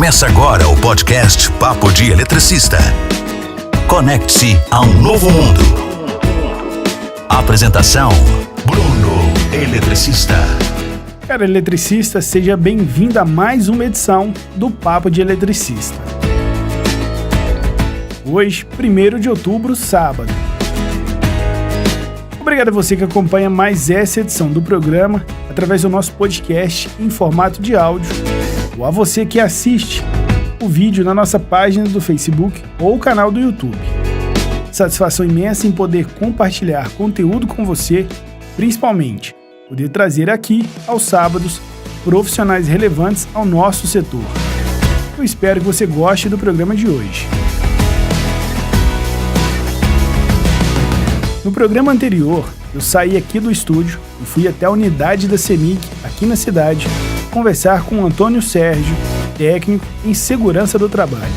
Começa agora o podcast Papo de Eletricista. Conecte-se a um novo mundo. Apresentação: Bruno, eletricista. Cara eletricista, seja bem-vindo a mais uma edição do Papo de Eletricista. Hoje, 1º de outubro, sábado. Obrigado a você que acompanha mais essa edição do programa através do nosso podcast em formato de áudio, ou a você que assiste o vídeo na nossa página do Facebook ou canal do YouTube. Satisfação imensa em poder compartilhar conteúdo com você, principalmente poder trazer aqui, aos sábados, profissionais relevantes ao nosso setor. Eu espero que você goste do programa de hoje. No programa anterior, eu saí aqui do estúdio e fui até a unidade da CEMIG, aqui na cidade, conversar com o Antônio Sérgio, técnico em segurança do trabalho.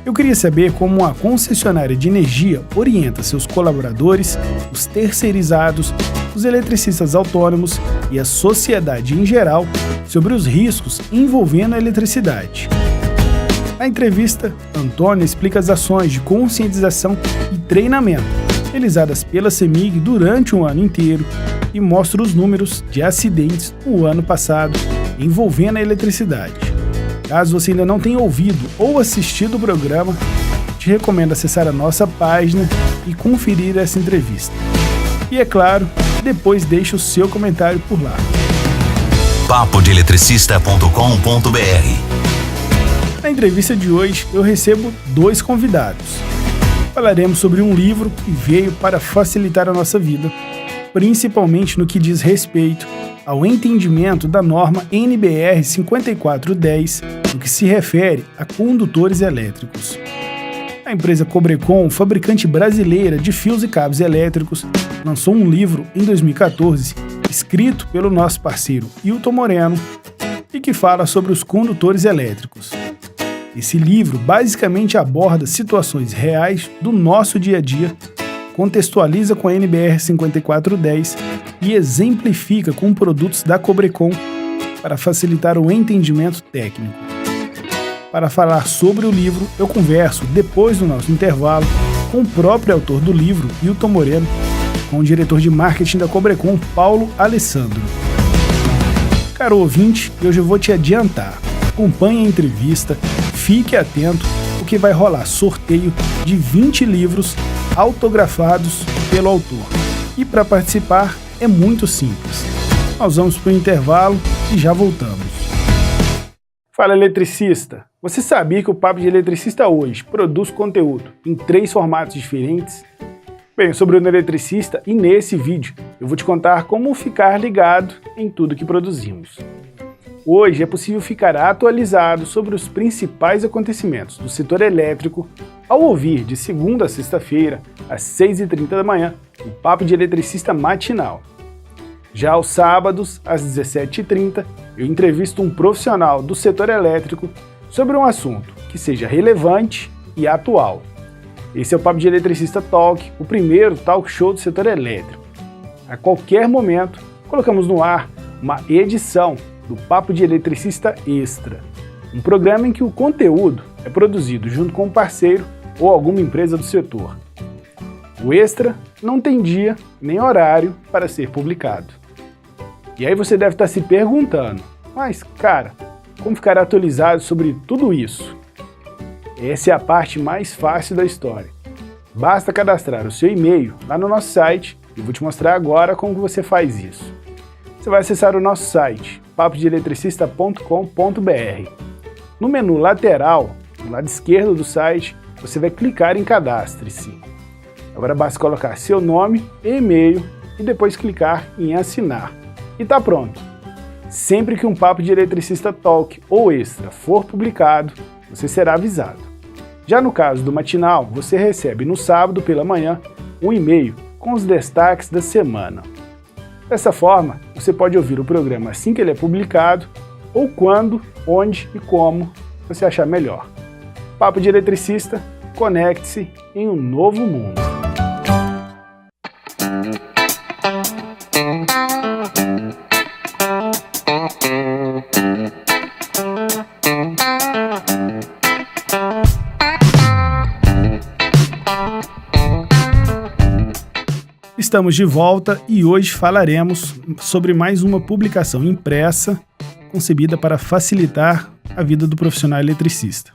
Eu queria saber como a concessionária de energia orienta seus colaboradores, os terceirizados, os eletricistas autônomos e a sociedade em geral sobre os riscos envolvendo a eletricidade. Na entrevista, Antônio explica as ações de conscientização e treinamento realizadas pela CEMIG durante o ano inteiro e mostra os números de acidentes no ano passado envolvendo a eletricidade. Caso você ainda não tenha ouvido ou assistido o programa, te recomendo acessar a nossa página e conferir essa entrevista. E é claro, depois deixe o seu comentário por lá. papodeeletricista.com.br. Na entrevista de hoje, eu recebo 2 convidados. Falaremos sobre um livro que veio para facilitar a nossa vida, principalmente no que diz respeito ao entendimento da norma NBR 5410, no que se refere a condutores elétricos. A empresa Cobrecon, fabricante brasileira de fios e cabos elétricos, lançou um livro em 2014, escrito pelo nosso parceiro Hilton Moreno, e que fala sobre os condutores elétricos. Esse livro basicamente aborda situações reais do nosso dia a dia, contextualiza com a NBR 5410 e exemplifica com produtos da Cobrecon para facilitar o entendimento técnico. Para falar sobre o livro, eu converso, depois do nosso intervalo, com o próprio autor do livro, Hilton Moreno, com o diretor de marketing da Cobrecon, Paulo Alessandro. Caro ouvinte, eu já vou te adiantar. Acompanhe a entrevista, fique atento, porque vai rolar sorteio de 20 livros autografados pelo autor. E para participar é muito simples. Nós vamos para o intervalo e já voltamos. Fala eletricista! Você sabia que o Papo de Eletricista hoje produz conteúdo em 3 formatos diferentes? Bem, eu sou Bruno Eletricista e nesse vídeo eu vou te contar como ficar ligado em tudo que produzimos. Hoje é possível ficar atualizado sobre os principais acontecimentos do setor elétrico ao ouvir de segunda a sexta-feira, às 6h30 da manhã, o Papo de Eletricista matinal. Já aos sábados, às 17h30, eu entrevisto um profissional do setor elétrico sobre um assunto que seja relevante e atual. Esse é o Papo de Eletricista Talk, o primeiro talk show do setor elétrico. A qualquer momento, colocamos no ar uma edição do Papo de Eletricista Extra, um programa em que o conteúdo é produzido junto com um parceiro ou alguma empresa do setor. O Extra não tem dia nem horário para ser publicado. E aí você deve estar se perguntando, mas cara, como ficar atualizado sobre tudo isso? Essa é a parte mais fácil da história. Basta cadastrar o seu e-mail lá no nosso site e eu vou te mostrar agora como você faz isso. Você vai acessar o nosso site, papodeeletricista.com.br. No menu lateral, no lado esquerdo do site, você vai clicar em Cadastre-se. Agora basta colocar seu nome e e-mail e depois clicar em Assinar. E tá pronto! Sempre que um Papo de Eletricista Talk ou Extra for publicado, você será avisado. Já no caso do matinal, você recebe no sábado pela manhã um e-mail com os destaques da semana. Dessa forma, você pode ouvir o programa assim que ele é publicado, ou quando, onde e como você achar melhor. Papo de Eletricista, conecte-se em um novo mundo. Estamos de volta e hoje falaremos sobre mais uma publicação impressa concebida para facilitar a vida do profissional eletricista.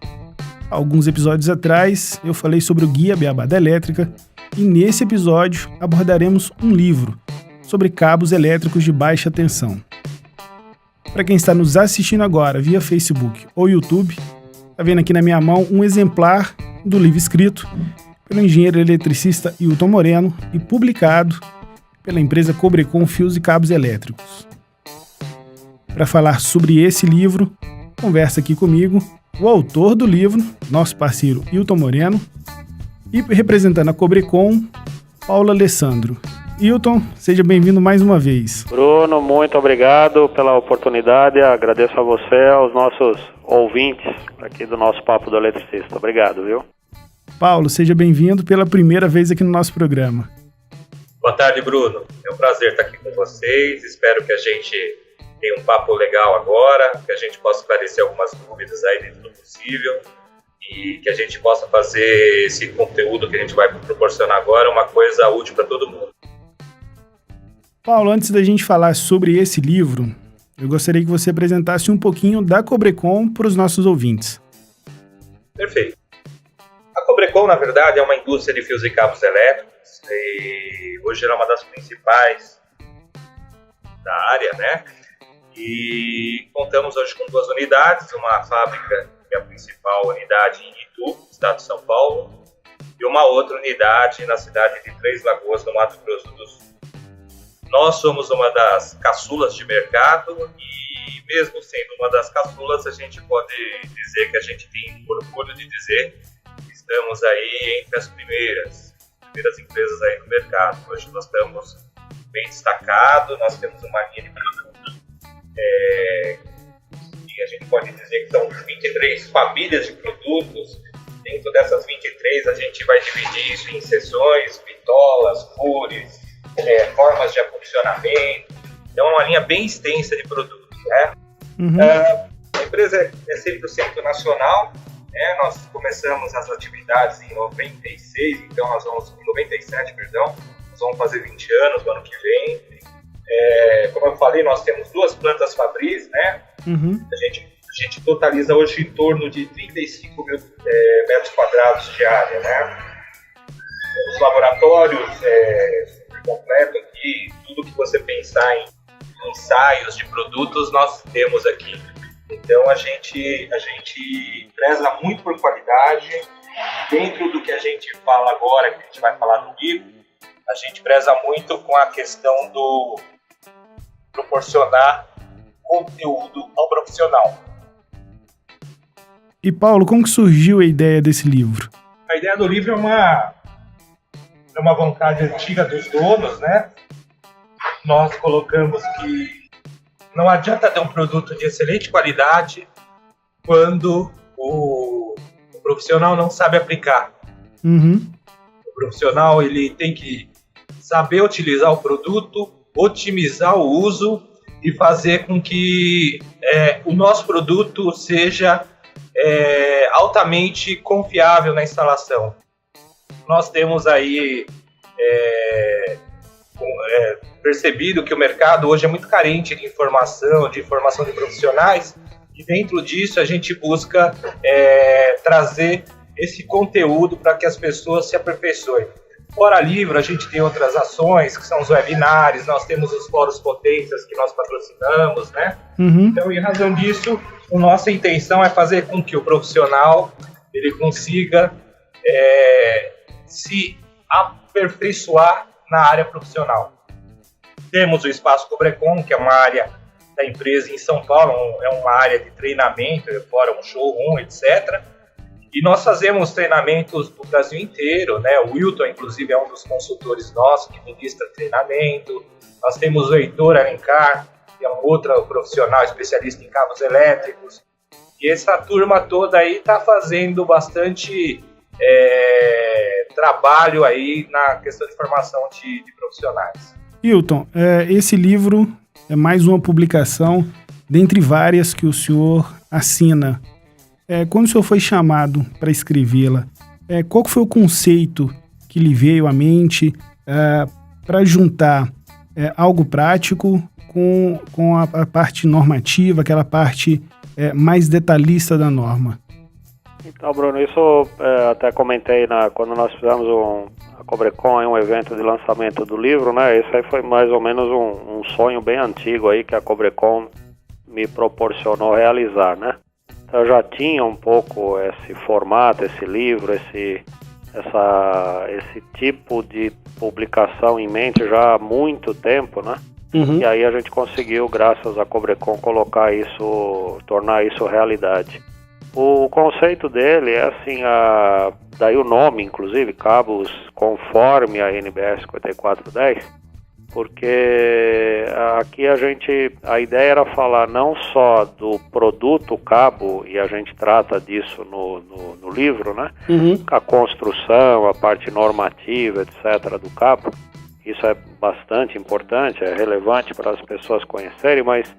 Alguns episódios atrás eu falei sobre o Guia Beabá da Elétrica e nesse episódio abordaremos um livro sobre cabos elétricos de baixa tensão. Para quem está nos assistindo agora via Facebook ou YouTube, está vendo aqui na minha mão um exemplar do livro escrito pelo engenheiro eletricista Hilton Moreno e publicado pela empresa Cobrecon Fios e Cabos Elétricos. Para falar sobre esse livro, conversa aqui comigo o autor do livro, nosso parceiro Hilton Moreno, e representando a Cobrecon, Paulo Alessandro. Hilton, seja bem-vindo mais uma vez. Bruno, muito obrigado pela oportunidade, agradeço a você e aos nossos ouvintes aqui do nosso Papo do Eletricista. Obrigado, viu? Paulo, seja bem-vindo pela primeira vez aqui no nosso programa. Boa tarde, Bruno. É um prazer estar aqui com vocês. Espero que a gente tenha um papo legal agora, que a gente possa esclarecer algumas dúvidas aí dentro do possível e que a gente possa fazer esse conteúdo que a gente vai proporcionar agora uma coisa útil para todo mundo. Paulo, antes da gente falar sobre esse livro, eu gostaria que você apresentasse um pouquinho da Cobrecon para os nossos ouvintes. Perfeito. A Cobrecon, na verdade, é uma indústria de fios e cabos elétricos e hoje ela é uma das principais da área, né? E contamos hoje com 2 unidades, uma fábrica, que é a principal unidade em Itu, estado de São Paulo, e uma outra unidade na cidade de Três Lagoas, no Mato Grosso do Sul. Nós somos uma das caçulas de mercado e mesmo sendo uma das caçulas, a gente pode dizer que a gente tem orgulho de dizer que estamos aí entre as primeiras empresas aí no mercado. Hoje nós estamos bem destacados, nós temos uma linha de produto e a gente pode dizer que são 23 famílias de produtos. Dentro dessas 23 a gente vai dividir isso em seções, bitolas, cores, formas de acondicionamento. Então é uma linha bem extensa de produtos, né? Uhum. A empresa é 100% nacional, né? Nós começamos as atividades em 96, então nós vamos fazer 20 anos no ano que vem. Como eu falei, nós temos 2 plantas fabris, né? Uhum. A gente totaliza hoje em torno de 35 mil metros quadrados de área, né? Os laboratórios completo aqui, tudo que você pensar em ensaios de produtos, nós temos aqui. Então a gente preza muito por qualidade. Dentro do que a gente fala agora, que a gente vai falar no livro, a gente preza muito com a questão do proporcionar conteúdo ao profissional. E Paulo, como que surgiu a ideia desse livro? A ideia do livro é uma vontade antiga dos donos, né? Nós colocamos que não adianta ter um produto de excelente qualidade quando o profissional não sabe aplicar. Uhum. O profissional ele tem que saber utilizar o produto, otimizar o uso e fazer com que o nosso produto seja altamente confiável na instalação. Nós temos aí percebido que o mercado hoje é muito carente de informação de profissionais, e dentro disso a gente busca trazer esse conteúdo para que as pessoas se aperfeiçoem. Fora livro, a gente tem outras ações, que são os webinários, nós temos os fóruns potências que nós patrocinamos, né? Uhum. Então, em razão disso, a nossa intenção é fazer com que o profissional ele consiga se aperfeiçoar na área profissional. Temos o Espaço Cobrecon, que é uma área da empresa em São Paulo, é uma área de treinamento, fora um showroom, etc. E nós fazemos treinamentos do Brasil inteiro, né? O Wilton, inclusive, é um dos consultores nossos que ministra treinamento. Nós temos o Heitor Alencar, que é um outro profissional especialista em cabos elétricos. E essa turma toda aí está fazendo bastante trabalho aí na questão de formação de profissionais. Hilton, esse livro é mais uma publicação dentre várias que o senhor assina. Quando o senhor foi chamado para escrevê-la, qual foi o conceito que lhe veio à mente para juntar algo prático com a parte normativa, aquela parte mais detalhista da norma? Então, Bruno, isso até comentei quando nós fizemos a Cobrecon, um evento de lançamento do livro, né? Esse aí foi mais ou menos um sonho bem antigo aí que a Cobrecon me proporcionou realizar, né? Então, eu já tinha um pouco esse formato, esse livro, esse tipo de publicação em mente já há muito tempo, né? E aí a gente conseguiu, graças à Cobrecon, tornar isso realidade. O conceito dele é assim, daí o nome, inclusive, cabos conforme a NBR 5410, porque aqui a ideia era falar não só do produto cabo, e a gente trata disso no livro, né? A construção, a parte normativa, etc. do cabo. Isso é bastante importante, é relevante para as pessoas conhecerem, mas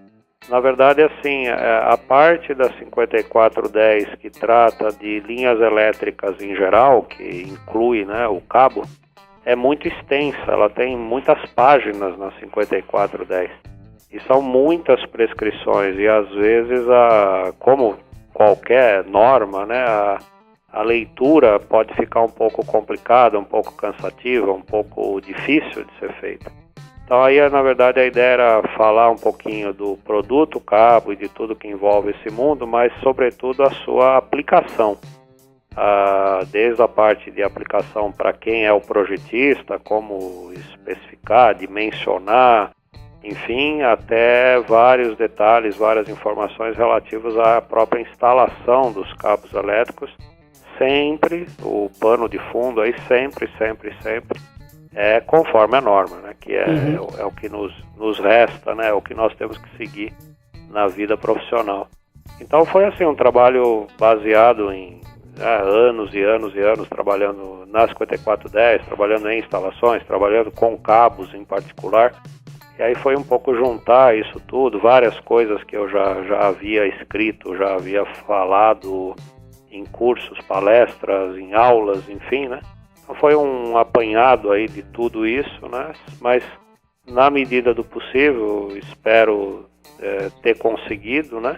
na verdade, assim, a parte da 5410 que trata de linhas elétricas em geral, que inclui, né, o cabo, é muito extensa, ela tem muitas páginas na 5410. E são muitas prescrições, e às vezes, como qualquer norma, né, a leitura pode ficar um pouco complicada, um pouco cansativa, um pouco difícil de ser feita. Então aí, na verdade, a ideia era falar um pouquinho do produto cabo e de tudo que envolve esse mundo, mas sobretudo a sua aplicação. Desde a parte de aplicação para quem é o projetista, como especificar, dimensionar, enfim, até vários detalhes, várias informações relativas à própria instalação dos cabos elétricos. Sempre, o pano de fundo aí sempre é conforme a norma, né? Que é o que nos resta, né? É o que nós temos que seguir na vida profissional. Então foi assim um trabalho baseado em anos e anos e anos trabalhando na 5410, trabalhando em instalações, trabalhando com cabos em particular. E aí foi um pouco juntar isso tudo, várias coisas que eu já havia escrito, já havia falado em cursos, palestras, em aulas, enfim, né? Então foi um apanhado aí de tudo isso, né? Mas na medida do possível, espero ter conseguido, né?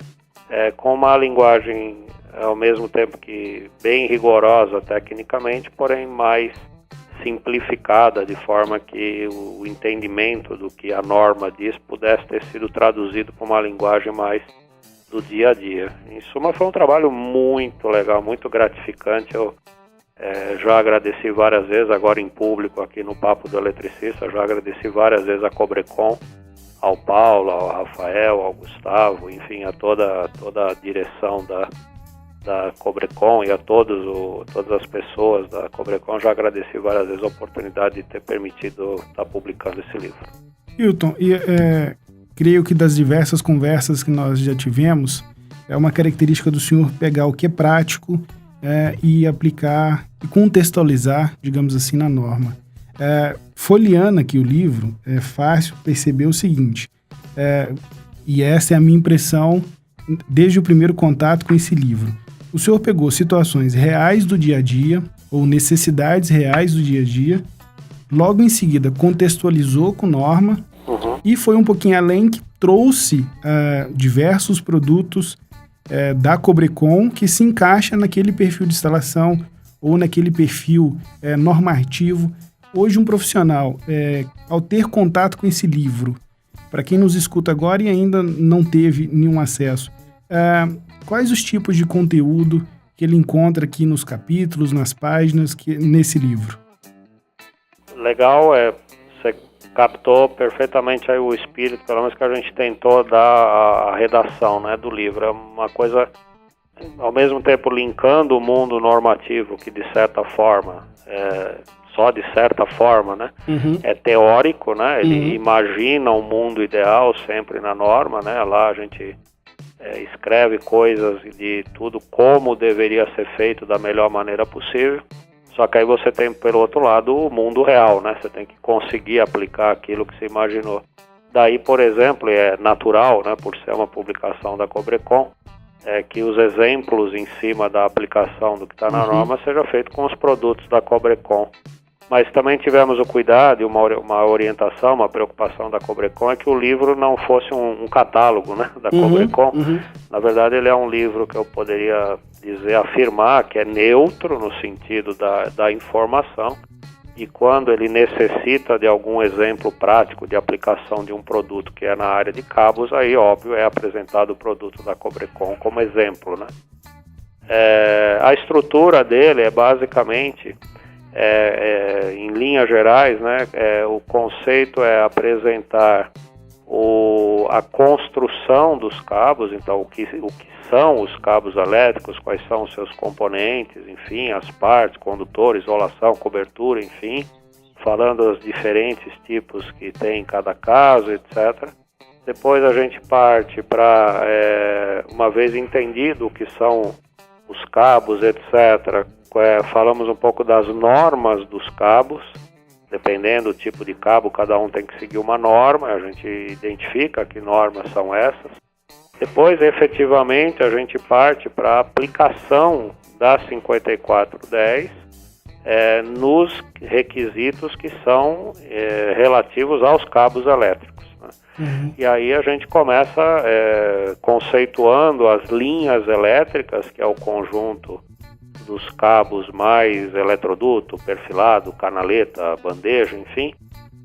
Com uma linguagem ao mesmo tempo que bem rigorosa tecnicamente, porém mais simplificada, de forma que o entendimento do que a norma diz pudesse ter sido traduzido para uma linguagem mais do dia a dia. Em suma, foi um trabalho muito legal, muito gratificante. Eu já agradeci várias vezes, agora em público aqui no Papo do Eletricista, já agradeci várias vezes a Cobrecon, ao Paulo, ao Rafael, ao Gustavo, enfim, a toda a direção da Cobrecon e a todas as pessoas da Cobrecon. Já agradeci várias vezes a oportunidade de ter permitido estar publicando esse livro. Hilton, creio que das diversas conversas que nós já tivemos, é uma característica do senhor pegar o que é prático e aplicar e contextualizar, digamos assim, na norma. Folheando aqui o livro, é fácil perceber o seguinte, e essa é a minha impressão desde o primeiro contato com esse livro. O senhor pegou situações reais do dia a dia, ou necessidades reais do dia a dia, logo em seguida contextualizou com norma, e foi um pouquinho além, que trouxe diversos produtos da Cobrecon que se encaixa naquele perfil de instalação ou naquele perfil normativo. Hoje um profissional, ao ter contato com esse livro, para quem nos escuta agora e ainda não teve nenhum acesso, quais os tipos de conteúdo que ele encontra aqui nos capítulos, nas páginas, nesse livro? Legal, você captou perfeitamente aí o espírito, pelo menos que a gente tentou dar a redação, né, do livro. É uma coisa, ao mesmo tempo, linkando o mundo normativo, que de certa forma, só de certa forma, né, é teórico, né, ele imagina um mundo ideal sempre na norma, né, lá a gente escreve coisas de tudo como deveria ser feito da melhor maneira possível. Só que aí você tem, pelo outro lado, o mundo real, né? Você tem que conseguir aplicar aquilo que você imaginou. Daí, por exemplo, é natural, né, por ser uma publicação da Cobrecon, que os exemplos em cima da aplicação do que está na norma seja feito com os produtos da Cobrecon. Mas também tivemos o cuidado e uma orientação, uma preocupação da Cobrecon, é que o livro não fosse um catálogo, né, da Cobrecon. Na verdade, ele é um livro que eu poderia afirmar que é neutro no sentido da informação, e quando ele necessita de algum exemplo prático de aplicação de um produto que é na área de cabos, aí, óbvio, é apresentado o produto da Cobrecon como exemplo, né. A estrutura dele é basicamente, em linhas gerais, né, o conceito é apresentar a construção dos cabos, então o que são os cabos elétricos, quais são os seus componentes, enfim, as partes, condutor, isolação, cobertura, enfim, falando dos diferentes tipos que tem em cada caso, etc. Depois a gente parte para, uma vez entendido o que são os cabos, etc., falamos um pouco das normas dos cabos. Dependendo do tipo de cabo, cada um tem que seguir uma norma, a gente identifica que normas são essas. Depois, efetivamente, a gente parte para a aplicação da 5410 nos requisitos que são relativos aos cabos elétricos, né? E aí a gente começa conceituando as linhas elétricas, que é o conjunto dos cabos mais eletroduto, perfilado, canaleta, bandeja, enfim.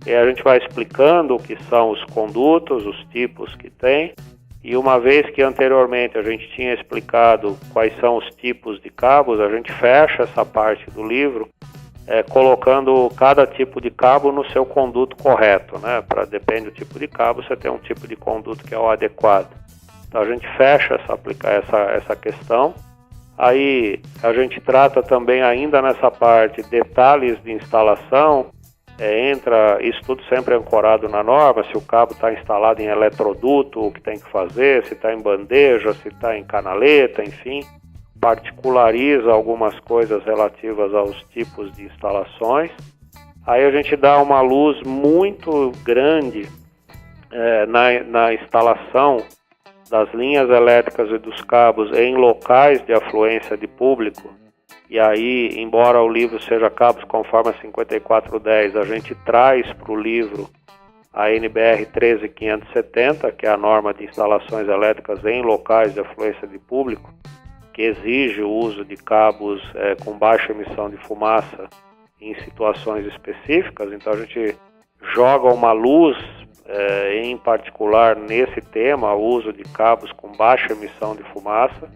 E a gente vai explicando o que são os condutos, os tipos que tem. E uma vez que anteriormente a gente tinha explicado quais são os tipos de cabos, a gente fecha essa parte do livro colocando cada tipo de cabo no seu conduto correto, né? Depende do tipo de cabo, você tem um tipo de conduto que é o adequado. Então a gente fecha essa questão. Aí a gente trata também ainda nessa parte detalhes de instalação, entra isso tudo sempre ancorado na norma, se o cabo está instalado em eletroduto, o que tem que fazer, se está em bandeja, se está em canaleta, enfim, particulariza algumas coisas relativas aos tipos de instalações. Aí a gente dá uma luz muito grande na instalação das linhas elétricas e dos cabos em locais de afluência de público. E aí, embora o livro seja cabos conforme a 5410, a gente traz para o livro a NBR 13570, que é a norma de instalações elétricas em locais de afluência de público, que exige o uso de cabos com baixa emissão de fumaça em situações específicas. Então a gente joga uma luz em particular nesse tema, o uso de cabos com baixa emissão de fumaça,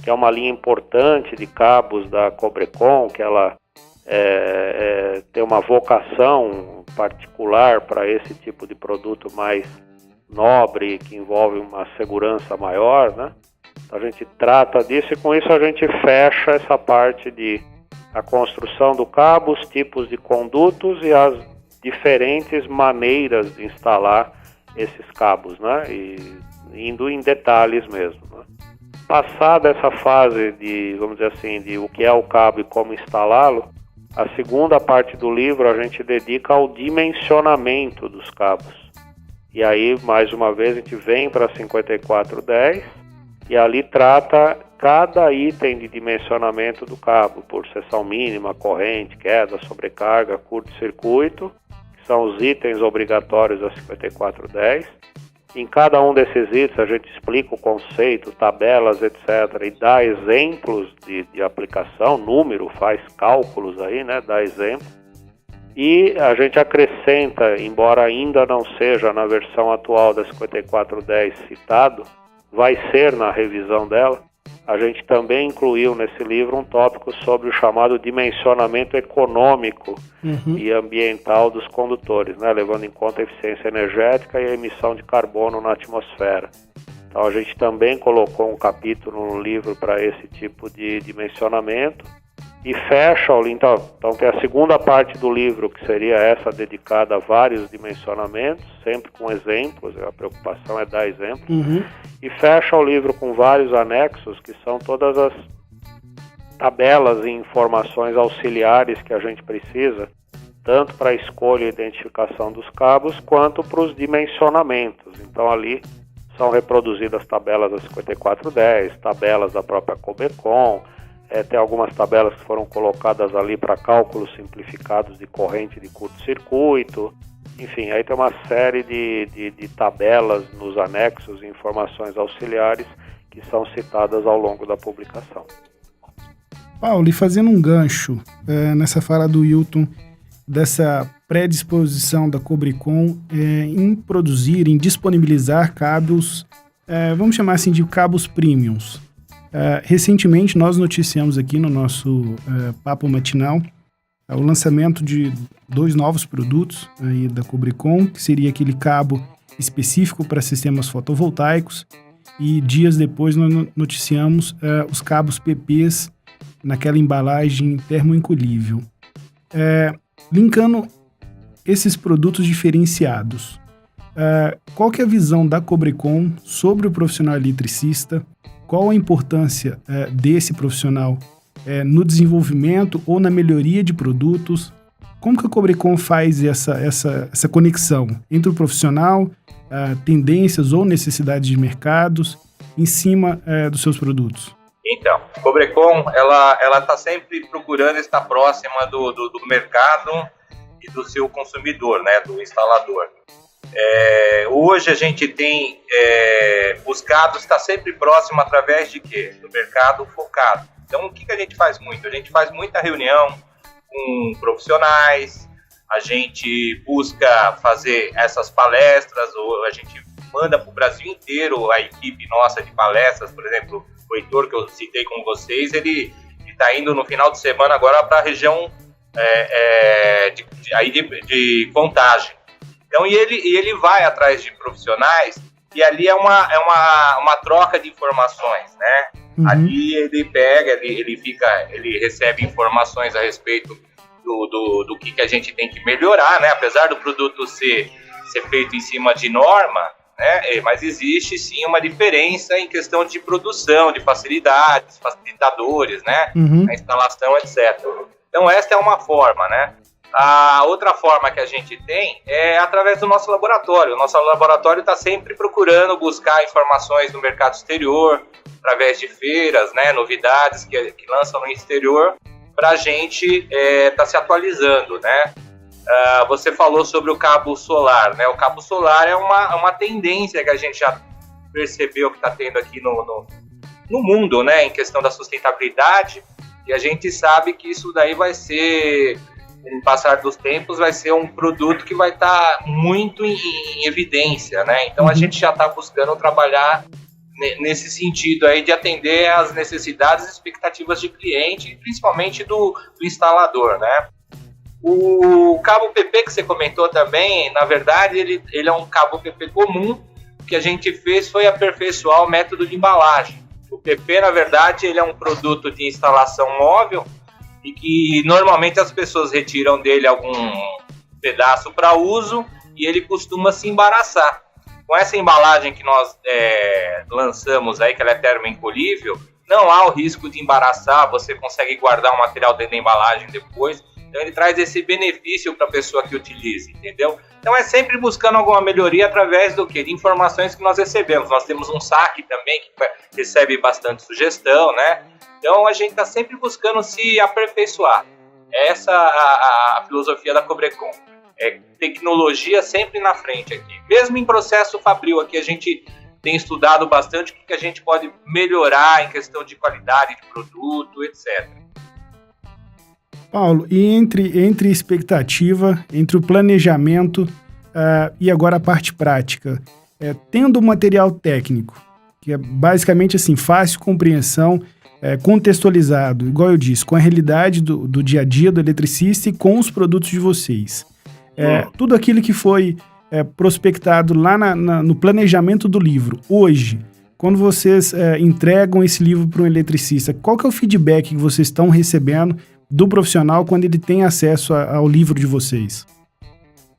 que é uma linha importante de cabos da Cobrecon, que ela tem uma vocação particular para esse tipo de produto mais nobre, que envolve uma segurança maior, né? Então a gente trata disso e com isso a gente fecha essa parte de a construção do cabo, os tipos de condutos e as diferentes maneiras de instalar esses cabos, né? E indo em detalhes mesmo, né? Passada essa fase de, vamos dizer assim, de o que é o cabo e como instalá-lo, a segunda parte do livro a gente dedica ao dimensionamento dos cabos. E aí, mais uma vez, a gente vem para 5410 e ali trata cada item de dimensionamento do cabo, por seção mínima, corrente, queda, sobrecarga, curto-circuito, que são os itens obrigatórios da 5410. Em cada um desses itens a gente explica o conceito, tabelas, etc. e dá exemplos de aplicação, número, faz cálculos aí, né, dá exemplo. E a gente acrescenta, embora ainda não seja na versão atual da 5410 citado, vai ser na revisão dela, a gente também incluiu nesse livro um tópico sobre o chamado dimensionamento econômico e ambiental dos condutores, né, levando em conta a eficiência energética e a emissão de carbono na atmosfera. Então a gente também colocou um capítulo no livro para esse tipo de dimensionamento e fecha o livro. Então tem a segunda parte do livro, que seria essa dedicada a vários dimensionamentos, sempre com exemplos, a preocupação é dar exemplos, e fecha o livro com vários anexos, que são todas as tabelas e informações auxiliares que a gente precisa, tanto para a escolha e identificação dos cabos, quanto para os dimensionamentos. Então ali são reproduzidas tabelas da 5410, tabelas da própria Cobrecon, Tem algumas tabelas que foram colocadas ali para cálculos simplificados de corrente de curto-circuito. Enfim, aí tem uma série de tabelas nos anexos e informações auxiliares que são citadas ao longo da publicação. Paulo, e fazendo um gancho nessa fala do Wilton, dessa predisposição da Cobricom em produzir, em disponibilizar cabos, vamos chamar assim de cabos premiums. Recentemente nós noticiamos aqui no nosso Papo Matinal o lançamento de 2 novos produtos aí da Cobricom, que seria aquele cabo específico para sistemas fotovoltaicos, e dias depois nós noticiamos os cabos PPs naquela embalagem termoencolhível. Linkando esses produtos diferenciados, qual que é a visão da Cobricom sobre o profissional eletricista? Qual a importância desse profissional no desenvolvimento ou na melhoria de produtos? Como que a Cobricom faz essa conexão entre o profissional, tendências ou necessidades de mercados em cima dos seus produtos? Então, a Cobricom, ela está sempre procurando estar próxima do mercado e do seu consumidor, né, do instalador. Hoje a gente tem buscado estar sempre próximo através de quê? Do mercado focado. Então, o que a gente faz muito? A gente faz muita reunião com profissionais, a gente busca fazer essas palestras, ou a gente manda para o Brasil inteiro a equipe nossa de palestras. Por exemplo, o Heitor, que eu citei com vocês, ele está indo no final de semana agora para a região de Contagem. Então, e ele vai atrás de profissionais, e ali é uma troca de informações, né? Uhum. Ali ele pega, ele recebe informações a respeito do que a gente tem que melhorar, né? Apesar do produto ser feito em cima de norma, né? Mas existe sim uma diferença em questão de produção, de facilidades, facilitadores, né? Uhum. A instalação, etc. Então, esta é uma forma, né? A outra forma que a gente tem é através do nosso laboratório. O nosso laboratório está sempre procurando buscar informações no mercado exterior, através de feiras, né, novidades que lançam no exterior, para a gente tá se atualizando, né? Você falou sobre o cabo solar, né? O cabo solar é uma tendência que a gente já percebeu que está tendo aqui no mundo, né, em questão da sustentabilidade, e a gente sabe que isso daí vai ser, com o passar dos tempos, vai ser um produto que vai estar muito em evidência, né? Então a gente já está buscando trabalhar nesse sentido aí de atender às necessidades e expectativas de cliente, principalmente do instalador, né? O cabo PP que você comentou também, na verdade, ele é um cabo PP comum. O que a gente fez foi aperfeiçoar o método de embalagem. O PP, na verdade, ele é um produto de instalação móvel e que normalmente as pessoas retiram dele algum pedaço para uso e ele costuma se embaraçar. Com essa embalagem que nós lançamos aí, que ela é termoencolhível, não há o risco de embaraçar, você consegue guardar o material dentro da embalagem depois. Então ele traz esse benefício para a pessoa que utiliza, entendeu? Então é sempre buscando alguma melhoria através do quê? De informações que nós recebemos. Nós temos um saque também que recebe bastante sugestão, né? Então a gente está sempre buscando se aperfeiçoar. Essa a filosofia da Cobricom. Tecnologia sempre na frente aqui. Mesmo em processo fabril aqui, a gente tem estudado bastante o que a gente pode melhorar em questão de qualidade de produto, etc. Paulo, e entre expectativa, entre o planejamento e agora a parte prática, tendo o material técnico, que é basicamente assim, fácil compreensão, contextualizado, igual eu disse, com a realidade do dia a dia do eletricista e com os produtos de vocês. Tudo aquilo que foi prospectado lá no planejamento do livro, hoje, quando vocês entregam esse livro para um eletricista, qual que é o feedback que vocês estão recebendo do profissional quando ele tem acesso ao livro de vocês?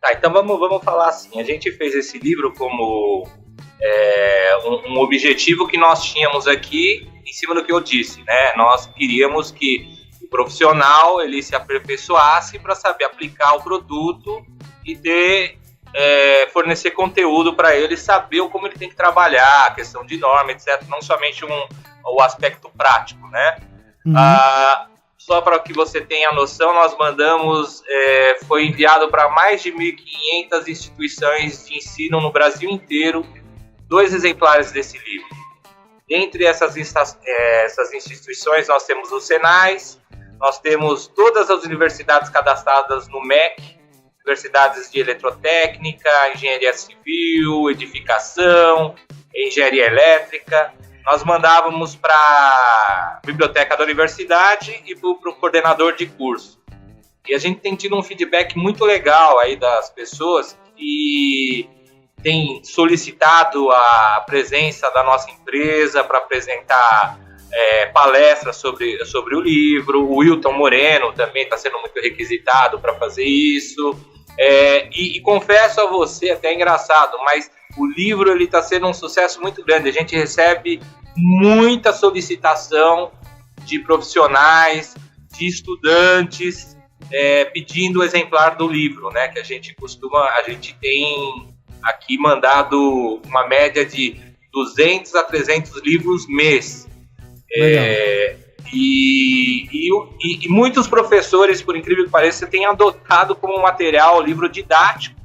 Tá, então vamos falar assim, a gente fez esse livro como um objetivo que nós tínhamos aqui em cima do que eu disse, né? Nós queríamos que o profissional ele se aperfeiçoasse para saber aplicar o produto e fornecer conteúdo para ele, saber como ele tem que trabalhar, a questão de norma, etc. Não somente o aspecto prático, né? Só para que você tenha noção, nós mandamos, foi enviado para mais de 1.500 instituições de ensino no Brasil inteiro, 2 exemplares desse livro. Entre essas instituições, nós temos os Senais, nós temos todas as universidades cadastradas no MEC, universidades de eletrotécnica, engenharia civil, edificação, engenharia elétrica. Nós mandávamos para a biblioteca da universidade e para o coordenador de curso. E a gente tem tido um feedback muito legal aí das pessoas que têm solicitado a presença da nossa empresa para apresentar palestras sobre o livro. O Wilton Moreno também está sendo muito requisitado para fazer isso. E confesso a você, até é engraçado, mas o livro está sendo um sucesso muito grande. A gente recebe muita solicitação de profissionais, de estudantes, pedindo o exemplar do livro, né? Que a gente tem aqui mandado uma média de 200 a 300 livros mês. E muitos professores, por incrível que pareça, têm adotado como material o livro didático,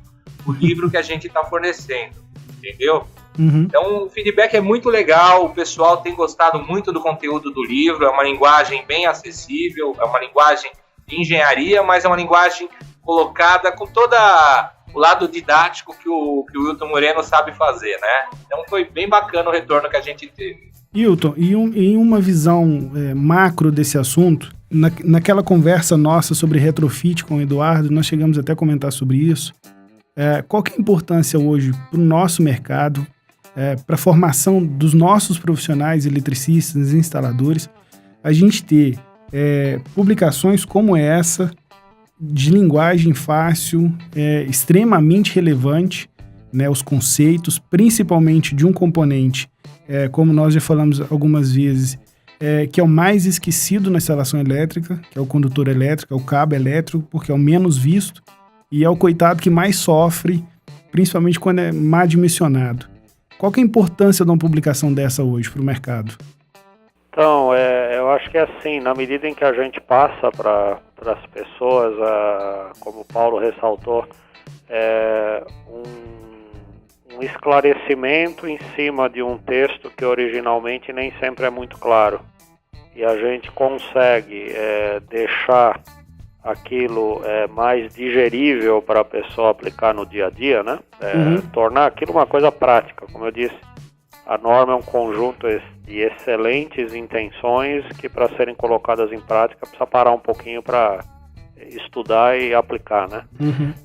o livro que a gente está fornecendo, entendeu? Então o feedback é muito legal, o pessoal tem gostado muito do conteúdo do livro, é uma linguagem bem acessível, é uma linguagem de engenharia, mas é uma linguagem colocada com todo o lado didático que o Wilton Moreno sabe fazer, né? Então foi bem bacana o retorno que a gente teve. Wilton, em uma visão macro desse assunto, naquela conversa nossa sobre retrofit com o Eduardo, nós chegamos até a comentar sobre isso. Qual que é a importância hoje para o nosso mercado, para a formação dos nossos profissionais eletricistas e instaladores, a gente ter publicações como essa, de linguagem fácil, extremamente relevante, né, os conceitos, principalmente de um componente, como nós já falamos algumas vezes, que é o mais esquecido na instalação elétrica, que é o condutor elétrico, é o cabo elétrico, porque é o menos visto, e é o coitado que mais sofre, principalmente quando é mal dimensionado. Qual que é a importância de uma publicação dessa hoje para o mercado? Então, eu acho que é assim, na medida em que a gente passa para as pessoas, como o Paulo ressaltou, um esclarecimento em cima de um texto que originalmente nem sempre é muito claro. E a gente consegue deixar aquilo mais digerível para a pessoa aplicar no dia a dia, né? Tornar aquilo uma coisa prática. Como eu disse, a norma é um conjunto de excelentes intenções que, para serem colocadas em prática, precisa parar um pouquinho para estudar e aplicar, né?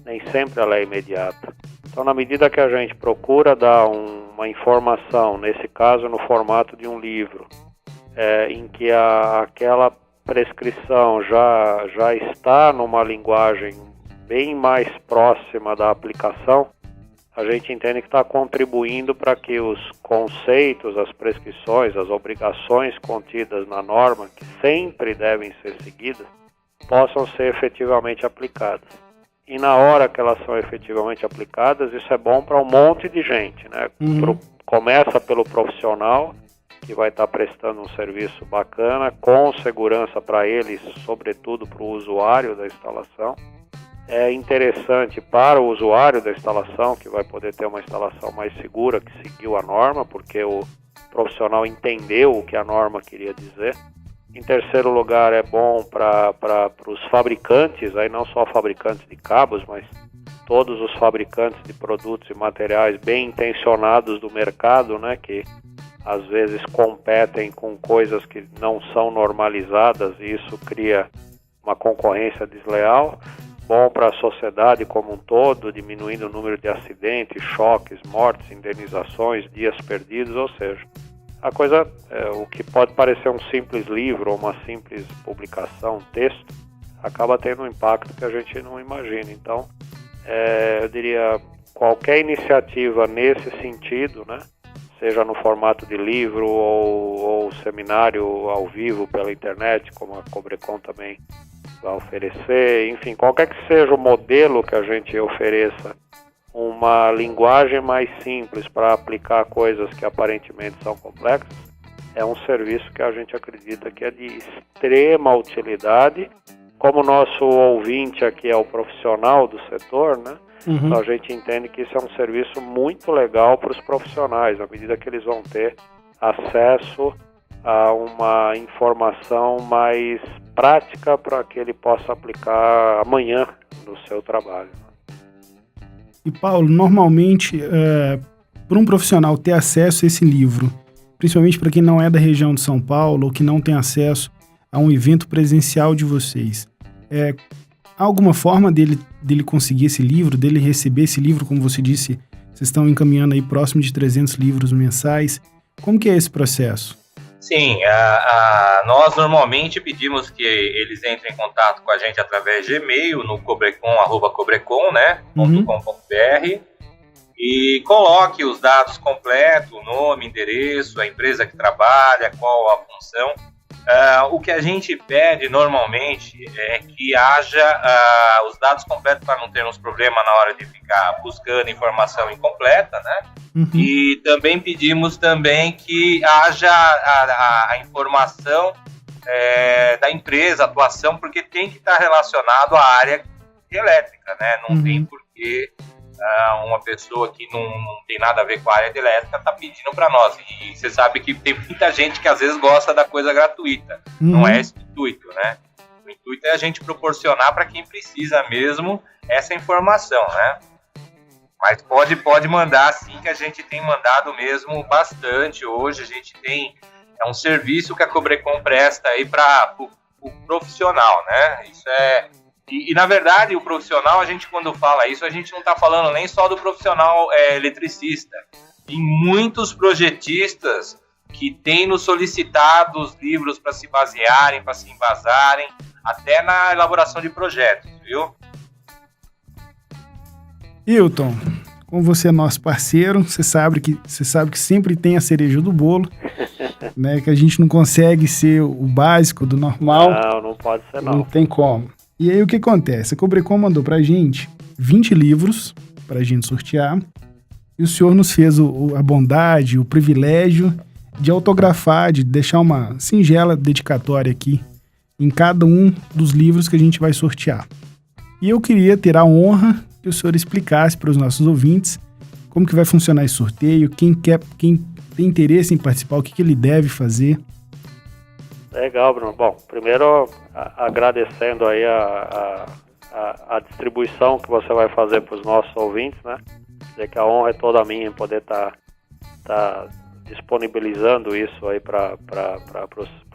Nem sempre ela é imediata. Então, na medida que a gente procura dar uma informação, nesse caso no formato de um livro, em que aquela prescrição já está numa linguagem bem mais próxima da aplicação, a gente entende que está contribuindo para que os conceitos, as prescrições, as obrigações contidas na norma, que sempre devem ser seguidas, possam ser efetivamente aplicadas. E na hora que elas são efetivamente aplicadas, isso é bom para um monte de gente, né? Começa pelo profissional, que vai estar prestando um serviço bacana, com segurança para ele, sobretudo para o usuário da instalação. É interessante para o usuário da instalação, que vai poder ter uma instalação mais segura, que seguiu a norma, porque o profissional entendeu o que a norma queria dizer. Em terceiro lugar, é bom para os fabricantes, aí não só fabricantes de cabos, mas todos os fabricantes de produtos e materiais bem intencionados do mercado, né, que às vezes competem com coisas que não são normalizadas, e isso cria uma concorrência desleal. Bom para a sociedade como um todo, diminuindo o número de acidentes, choques, mortes, indenizações, dias perdidos, ou seja, a coisa, o que pode parecer um simples livro ou uma simples publicação, um texto, acaba tendo um impacto que a gente não imagina. Então, eu diria, qualquer iniciativa nesse sentido, né, seja no formato de livro ou seminário ao vivo pela internet, como a Cobrecon também vai oferecer, enfim, qualquer que seja o modelo que a gente ofereça, uma linguagem mais simples para aplicar coisas que aparentemente são complexas, é um serviço que a gente acredita que é de extrema utilidade. Como o nosso ouvinte aqui é o profissional do setor, né? Então a gente entende que isso é um serviço muito legal para os profissionais, à medida que eles vão ter acesso a uma informação mais prática para que ele possa aplicar amanhã no seu trabalho. E Paulo, normalmente, para um profissional ter acesso a esse livro, principalmente para quem não é da região de São Paulo ou que não tem acesso a um evento presencial de vocês, há alguma forma dele conseguir esse livro, dele receber esse livro? Como você disse, vocês estão encaminhando aí próximo de 300 livros mensais. Como que é esse processo? Sim, nós normalmente pedimos que eles entrem em contato com a gente através de e-mail no cobrecon@cobrecon, né, .com.br, e coloque os dados completos, o nome, endereço, a empresa que trabalha, qual a função. O que a gente pede normalmente é que haja os dados completos para não termos problema na hora de ficar buscando informação incompleta, né? E também pedimos que haja a informação da empresa, atuação, porque tem que estar relacionado à área elétrica, né? Não tem porquê uma pessoa que não tem nada a ver com a área de elétrica está pedindo para nós. E você sabe que tem muita gente que às vezes gosta da coisa gratuita. Não é esse o intuito, né? O intuito é a gente proporcionar para quem precisa mesmo essa informação, né? Mas pode mandar sim, que a gente tem mandado mesmo bastante. Hoje a gente tem um serviço que a Cobrecon presta aí para o profissional, né? Isso é... E, na verdade, o profissional, a gente quando fala isso, a gente não está falando nem só do profissional eletricista. Tem muitos projetistas que têm nos solicitado os livros para se basearem, para se embasarem, até na elaboração de projetos, viu? Hilton, como você é nosso parceiro, você sabe que sempre tem a cereja do bolo, né? Que a gente não consegue ser o básico do normal. Não pode ser não. Não tem como. E aí o que acontece? A Cobrecon mandou pra gente 20 livros pra gente sortear, e o senhor nos fez a bondade, o privilégio de autografar, de deixar uma singela dedicatória aqui em cada um dos livros que a gente vai sortear. E eu queria ter a honra que o senhor explicasse para os nossos ouvintes como que vai funcionar esse sorteio, quem tem interesse em participar, o que ele deve fazer. Legal, Bruno. Bom, primeiro agradecendo aí a distribuição que você vai fazer para os nossos ouvintes, né? Dizer que a honra é toda minha em poder estar disponibilizando isso aí para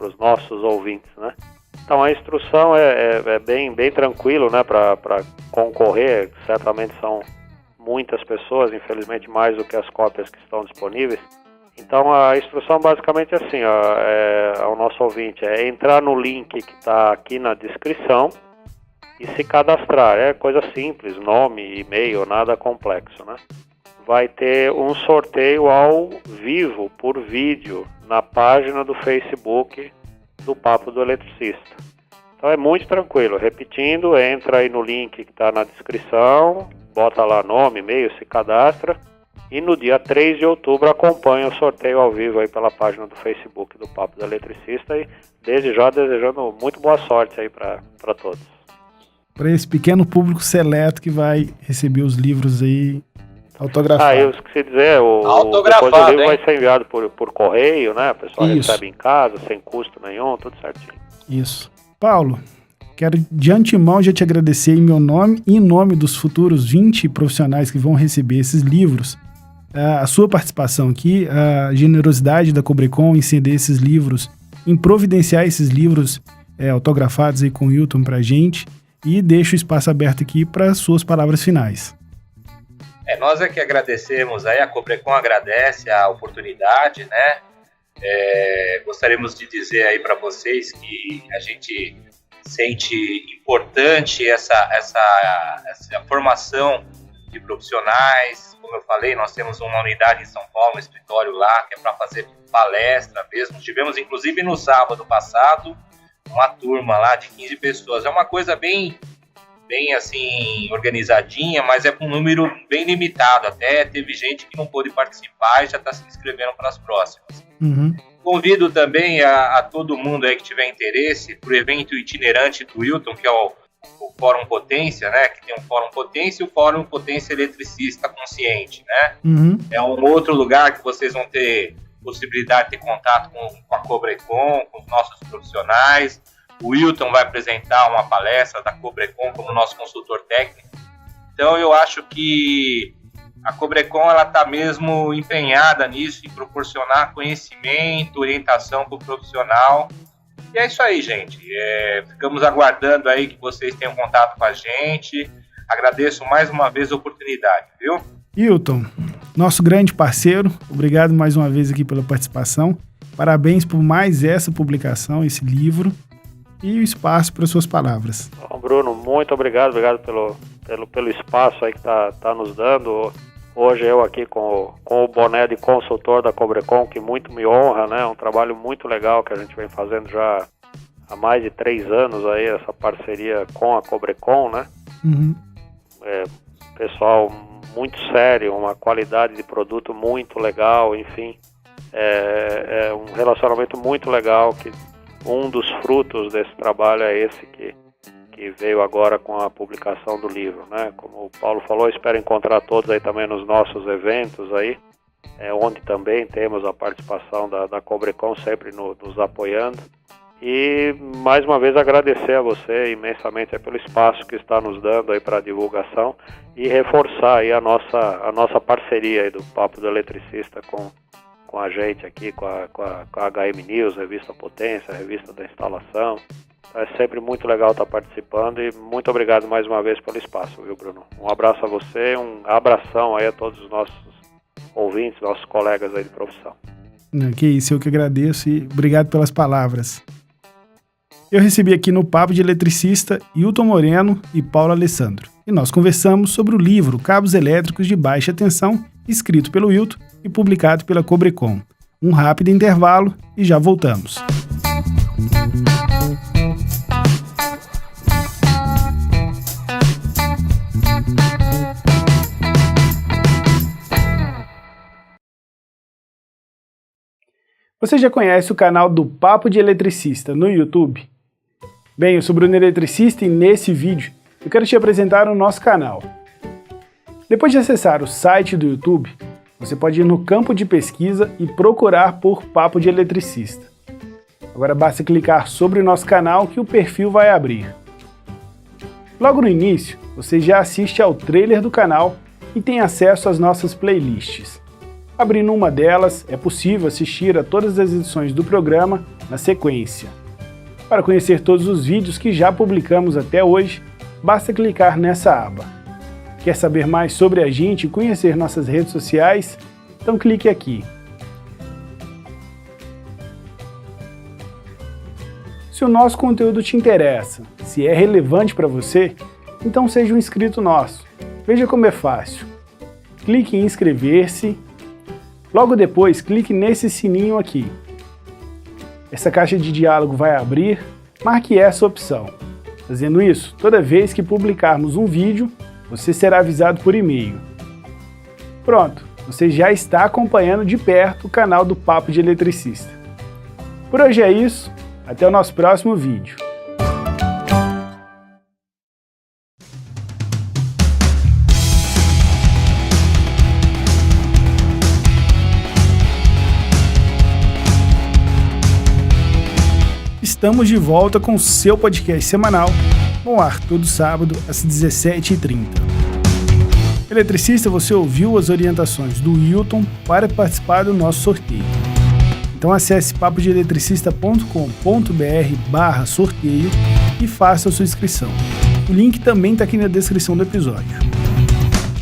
os nossos ouvintes, né? Então a instrução é bem tranquilo, né? Para concorrer, certamente são muitas pessoas, infelizmente mais do que as cópias que estão disponíveis. Então a instrução basicamente é assim, ao nosso ouvinte, é entrar no link que está aqui na descrição e se cadastrar. É coisa simples, nome, e-mail, nada complexo, né? Vai ter um sorteio ao vivo, por vídeo, na página do Facebook do Papo do Eletricista. Então é muito tranquilo, repetindo, entra aí no link que está na descrição, bota lá nome, e-mail, se cadastra. E no dia 3 de outubro acompanha o sorteio ao vivo aí pela página do Facebook do Papo do Eletricista, e desde já desejando muito boa sorte aí para todos. Para esse pequeno público seleto que vai receber os livros aí autografados. Eu esqueci de dizer, depois o livro vai ser enviado por correio, né? A pessoa recebe em casa, sem custo nenhum, tudo certinho. Isso. Paulo, quero de antemão já te agradecer em meu nome e em nome dos futuros 20 profissionais que vão receber esses livros, a sua participação aqui, a generosidade da Cobrecon em ceder esses livros, em providenciar esses livros autografados aí com o Hilton pra gente, e deixo o espaço aberto aqui para suas palavras finais. Nós é que agradecemos aí, a Cobrecon agradece a oportunidade, né? Gostaríamos de dizer aí para vocês que a gente sente importante essa formação de profissionais. Como eu falei, nós temos uma unidade em São Paulo, um escritório lá, que é para fazer palestra mesmo. Tivemos, inclusive, no sábado passado, uma turma lá de 15 pessoas. É uma coisa bem assim, organizadinha, mas é com um número bem limitado. Até teve gente que não pôde participar e já está se inscrevendo para as próximas. Convido também a todo mundo aí que tiver interesse para o evento itinerante do Wilton, que é o Fórum Potência, né? Que tem o Fórum Potência e o Fórum Potência Eletricista Consciente, né? Uhum. É um outro lugar que vocês vão ter possibilidade de ter contato com a Cobrecon, com os nossos profissionais. O Wilton vai apresentar uma palestra da Cobrecon como nosso consultor técnico. Então eu acho que a Cobrecon está mesmo empenhada nisso, em proporcionar conhecimento, orientação para o profissional. E é isso aí, gente. Ficamos aguardando aí que vocês tenham contato com a gente. Agradeço mais uma vez a oportunidade, viu? Wilton, nosso grande parceiro, obrigado mais uma vez aqui pela participação. Parabéns por mais essa publicação, esse livro, e o espaço para suas palavras. Bom, Bruno, muito obrigado pelo espaço aí que tá nos dando. Hoje eu aqui com o boné de consultor da Cobrecon, que muito me honra, né? É um trabalho muito legal que a gente vem fazendo já há mais de 3 anos aí, essa parceria com a Cobrecon, né? Uhum. Pessoal muito sério, uma qualidade de produto muito legal, enfim. É um relacionamento muito legal, que um dos frutos desse trabalho é esse que veio agora com a publicação do livro, né? Como o Paulo falou, espero encontrar todos aí também nos nossos eventos aí, onde também temos a participação da Cobrecon sempre nos apoiando. E mais uma vez agradecer a você imensamente aí pelo espaço que está nos dando aí para a divulgação e reforçar aí a nossa parceria aí do Papo do Eletricista com a gente aqui, com a HM News, Revista Potência, Revista da Instalação. É sempre muito legal estar participando e muito obrigado mais uma vez pelo espaço, viu, Bruno? Um abraço a você, um abração aí a todos os nossos ouvintes, nossos colegas aí de profissão. Que isso, eu que agradeço e obrigado pelas palavras. Eu recebi aqui no Papo de Eletricista Wilton Moreno e Paulo Alessandro. E nós conversamos sobre o livro Cabos Elétricos de Baixa Tensão, escrito pelo Wilton e publicado pela Cobrecon. Um rápido intervalo e já voltamos. Você já conhece o canal do Papo de Eletricista no YouTube? Bem, eu sou Bruno Eletricista e nesse vídeo eu quero te apresentar o nosso canal. Depois de acessar o site do YouTube, você pode ir no campo de pesquisa e procurar por Papo de Eletricista. Agora basta clicar sobre o nosso canal que o perfil vai abrir. Logo no início, você já assiste ao trailer do canal e tem acesso às nossas playlists. Abrindo uma delas, é possível assistir a todas as edições do programa na sequência. Para conhecer todos os vídeos que já publicamos até hoje, basta clicar nessa aba. Quer saber mais sobre a gente e conhecer nossas redes sociais? Então clique aqui. Se o nosso conteúdo te interessa, se é relevante para você, então seja um inscrito nosso. Veja como é fácil. Clique em inscrever-se. Logo depois, clique nesse sininho aqui. Essa caixa de diálogo vai abrir, marque essa opção. Fazendo isso, toda vez que publicarmos um vídeo, você será avisado por e-mail. Pronto, você já está acompanhando de perto o canal do Papo de Eletricista. Por hoje é isso, até o nosso próximo vídeo. Estamos de volta com o seu podcast semanal, no ar todo sábado às 17h30. Eletricista, você ouviu as orientações do Wilton para participar do nosso sorteio. Então acesse papodeeletricista.com.br/sorteio e faça a sua inscrição. O link também está aqui na descrição do episódio.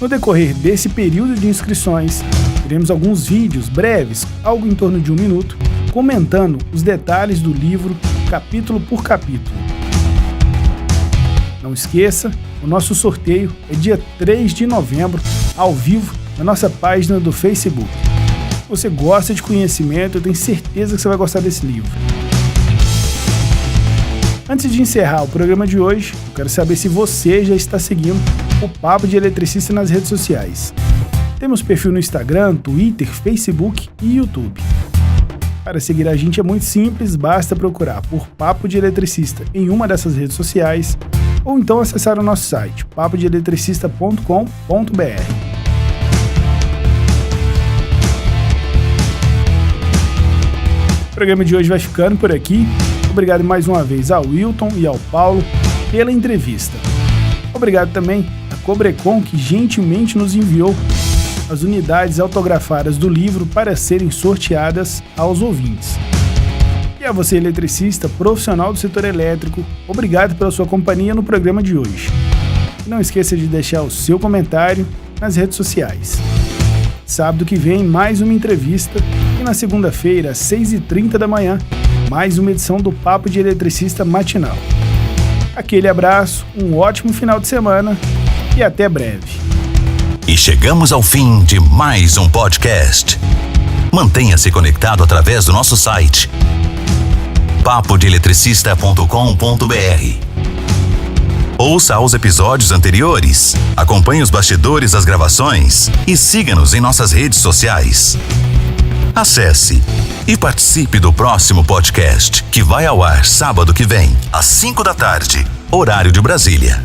No decorrer desse período de inscrições, teremos alguns vídeos breves, algo em torno de 1 minuto, comentando os detalhes do livro capítulo por capítulo. Não esqueça, o nosso sorteio é dia 3 de novembro, ao vivo, na nossa página do Facebook. Se você gosta de conhecimento, eu tenho certeza que você vai gostar desse livro. Antes de encerrar o programa de hoje, eu quero saber se você já está seguindo o Papo de Eletricista nas redes sociais. Temos perfil no Instagram, Twitter, Facebook e YouTube. Para seguir a gente é muito simples, basta procurar por Papo de Eletricista em uma dessas redes sociais ou então acessar o nosso site, papodeeletricista.com.br. O programa de hoje vai ficando por aqui. Obrigado mais uma vez ao Wilton e ao Paulo pela entrevista. Obrigado também à Cobrecon, que gentilmente nos enviou as unidades autografadas do livro para serem sorteadas aos ouvintes. E a você, eletricista, profissional do setor elétrico, obrigado pela sua companhia no programa de hoje. E não esqueça de deixar o seu comentário nas redes sociais. Sábado que vem, mais uma entrevista e na segunda-feira, às 6h30 da manhã, mais uma edição do Papo de Eletricista Matinal. Aquele abraço, um ótimo final de semana e até breve. E chegamos ao fim de mais um podcast. Mantenha-se conectado através do nosso site papodeeletricista.com.br. Ouça os episódios anteriores, acompanhe os bastidores das gravações e siga-nos em nossas redes sociais. Acesse e participe do próximo podcast, que vai ao ar sábado que vem, às 5 da tarde, horário de Brasília.